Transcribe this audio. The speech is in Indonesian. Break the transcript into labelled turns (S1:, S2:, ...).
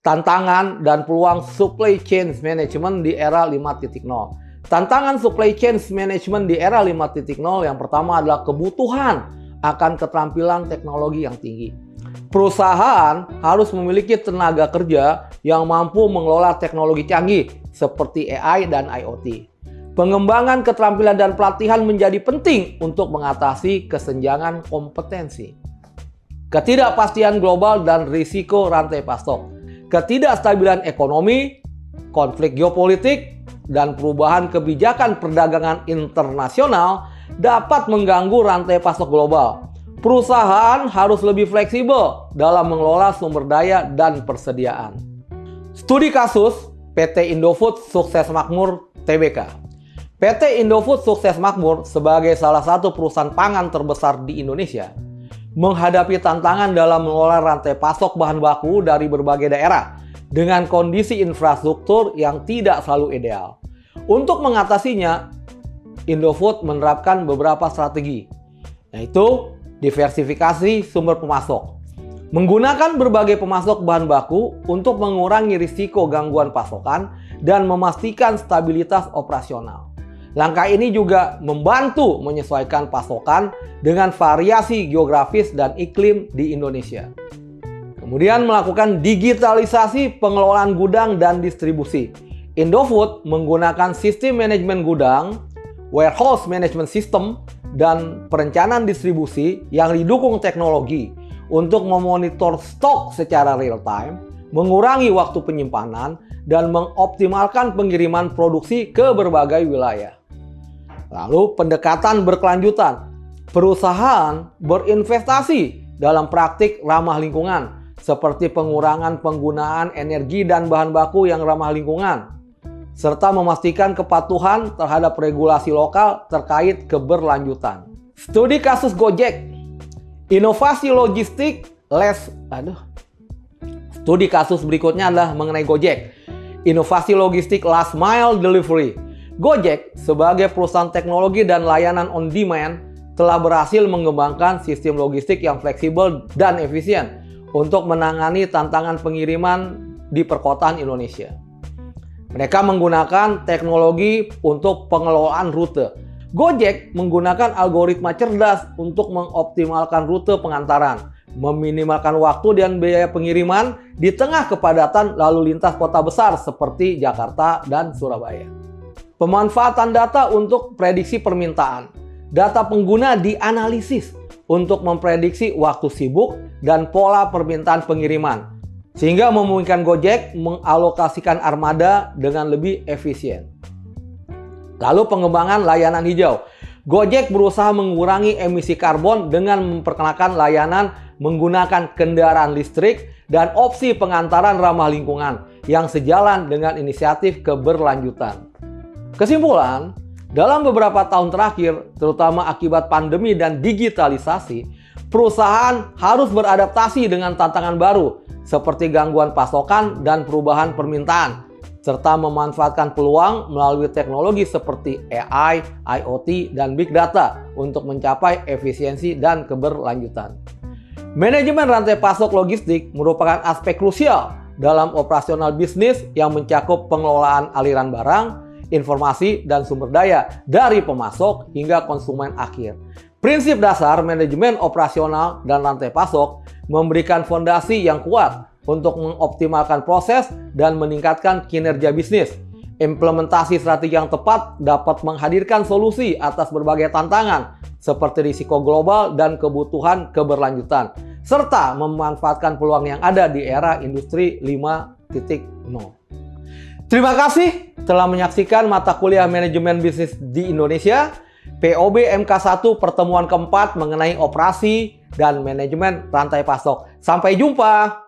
S1: tantangan dan peluang supply chain management di era 5.0. Tantangan supply chain management di era 5.0 yang pertama adalah kebutuhan akan keterampilan teknologi yang tinggi. Perusahaan harus memiliki tenaga kerja yang mampu mengelola teknologi canggih seperti AI dan IoT. Pengembangan keterampilan dan pelatihan menjadi penting untuk mengatasi kesenjangan kompetensi. Ketidakpastian global dan risiko rantai pasok. Ketidakstabilan ekonomi, konflik geopolitik, dan perubahan kebijakan perdagangan internasional dapat mengganggu rantai pasok global. Perusahaan harus lebih fleksibel dalam mengelola sumber daya dan persediaan. Studi kasus PT Indofood Sukses Makmur Tbk. PT Indofood Sukses Makmur sebagai salah satu perusahaan pangan terbesar di Indonesia menghadapi tantangan dalam mengelola rantai pasok bahan baku dari berbagai daerah dengan kondisi infrastruktur yang tidak selalu ideal. Untuk mengatasinya, Indofood menerapkan beberapa strategi, yaitu diversifikasi sumber pemasok, menggunakan berbagai pemasok bahan baku untuk mengurangi risiko gangguan pasokan dan memastikan stabilitas operasional. Langkah ini juga membantu menyesuaikan pasokan dengan variasi geografis dan iklim di Indonesia. Kemudian melakukan digitalisasi pengelolaan gudang dan distribusi. Indofood menggunakan sistem manajemen gudang, warehouse management system, dan perencanaan distribusi yang didukung teknologi untuk memonitor stok secara real time, mengurangi waktu penyimpanan, dan mengoptimalkan pengiriman produksi ke berbagai wilayah. Lalu pendekatan berkelanjutan. Perusahaan berinvestasi dalam praktik ramah lingkungan seperti pengurangan penggunaan energi dan bahan baku yang ramah lingkungan, serta memastikan kepatuhan terhadap regulasi lokal terkait keberlanjutan. Studi kasus Gojek. Inovasi logistik Studi kasus berikutnya adalah mengenai Gojek. Inovasi logistik last mile delivery. Gojek sebagai perusahaan teknologi dan layanan on demand telah berhasil mengembangkan sistem logistik yang fleksibel dan efisien untuk menangani tantangan pengiriman di perkotaan Indonesia. Mereka menggunakan teknologi untuk pengelolaan rute. Gojek menggunakan algoritma cerdas untuk mengoptimalkan rute pengantaran, meminimalkan waktu dan biaya pengiriman di tengah kepadatan lalu lintas kota besar seperti Jakarta dan Surabaya. Pemanfaatan data untuk prediksi permintaan. Data pengguna dianalisis untuk memprediksi waktu sibuk dan pola permintaan pengiriman, sehingga memungkinkan Gojek mengalokasikan armada dengan lebih efisien. Lalu pengembangan layanan hijau. Gojek berusaha mengurangi emisi karbon dengan memperkenalkan layanan menggunakan kendaraan listrik dan opsi pengantaran ramah lingkungan yang sejalan dengan inisiatif keberlanjutan. Kesimpulan, dalam beberapa tahun terakhir, terutama akibat pandemi dan digitalisasi, perusahaan harus beradaptasi dengan tantangan baru seperti gangguan pasokan dan perubahan permintaan, serta memanfaatkan peluang melalui teknologi seperti AI, IoT, dan Big Data untuk mencapai efisiensi dan keberlanjutan. Manajemen rantai pasok logistik merupakan aspek krusial dalam operasional bisnis yang mencakup pengelolaan aliran barang, informasi, dan sumber daya dari pemasok hingga konsumen akhir. Prinsip dasar manajemen operasional dan rantai pasok memberikan fondasi yang kuat untuk mengoptimalkan proses dan meningkatkan kinerja bisnis. Implementasi strategi yang tepat dapat menghadirkan solusi atas berbagai tantangan seperti risiko global dan kebutuhan keberlanjutan, serta memanfaatkan peluang yang ada di era industri 5.0. Terima kasih telah menyaksikan mata kuliah manajemen bisnis di Indonesia, POB MK1 pertemuan keempat mengenai operasi dan manajemen rantai pasok. Sampai jumpa!